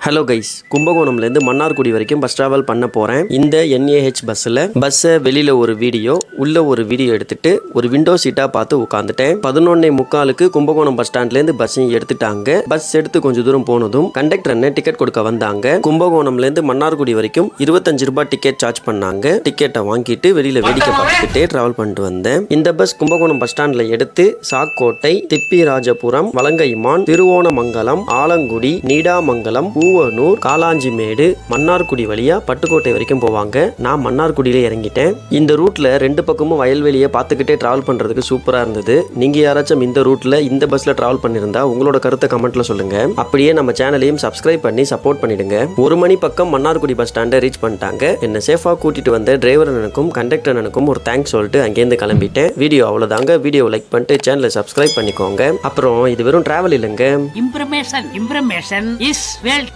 Hello guys, கும்பகோணம்லேருந்து Mannargudi வரைக்கும் bus travel பண்ண போகிறேன். இந்த NAH பஸ்ஸில் பஸ்ஸை வெளியில் ஒரு வீடியோ உள்ள ஒரு வீடியோ எடுத்துட்டு ஒரு விண்டோ சீட்டாக பார்த்து உட்காந்துட்டேன். 11:45க்கு கும்பகோணம் பஸ் ஸ்டாண்ட்லேருந்து பஸ்ஸையும் எடுத்துட்டாங்க. பஸ் எடுத்து கொஞ்சம் தூரம் போனதும் கண்டக்டர் என்ன டிக்கெட் கொடுக்க வந்தாங்க. கும்பகோணம்லேருந்து மன்னார்குடி வரைக்கும் 25 ரூபாய் டிக்கெட் சார்ஜ் பண்ணாங்க. டிக்கெட்டை வாங்கிட்டு வெளியில் வேடிக்கை பார்த்துக்கிட்டே ட்ராவல் பண்ணிட்டு வந்தேன். இந்த பஸ் கும்பகோணம் பஸ் ஸ்டாண்டில் எடுத்து சாக்கோட்டை, திப்பிராஜபுரம், வலங்கைமான், திருவோணமங்கலம், ஆலங்குடி, நீடாமங்கலம், பூவனூர், காலாஞ்சிமேடு, மன்னார்குடி வழியா பட்டுக்கோட்டை வரைக்கும் போவாங்க. நான் மன்னார்குடியில இறங்கிட்டேன். இந்த ரூட்ல ரெண்டு பக்கமும் வயல்வெளியை பார்த்துக்கிட்டே டிராவல் பண்றதுக்கு சூப்பரா இருந்தது. நீங்க யாராச்சும் இந்த ரூட்ல இந்த பஸ்ல டிராவல் பண்ணிருந்தா உங்களோட கருத்தை கமெண்ட்ல சொல்லுங்க. அப்படியே நம்ம சேனலையும் சப்ஸ்கிரைப் பண்ணி சப்போர்ட் பண்ணிடுங்க. 1 மணி பக்கம் மன்னார்குடி பஸ் ஸ்டாண்டை ரீச் பண்ணிட்டாங்க. என்ன சேஃபா கூட்டிட்டு வந்த டிரைவர் அண்ணனுக்கும் கண்டக்டர் அண்ணனுக்கும் ஒரு தேங்க்ஸ் சொல்லிட்டு அங்கேருந்து கிளம்பிட்டேன். வீடியோ அவ்வளவுதாங்க. வீடியோ லைக் பண்ணிட்டு சேனலை சப்ஸ்கிரைப் பண்ணிக்கோங்க. அப்புறம் இது வெறும் டிராவல் இல்லைங்க. Information is wealth.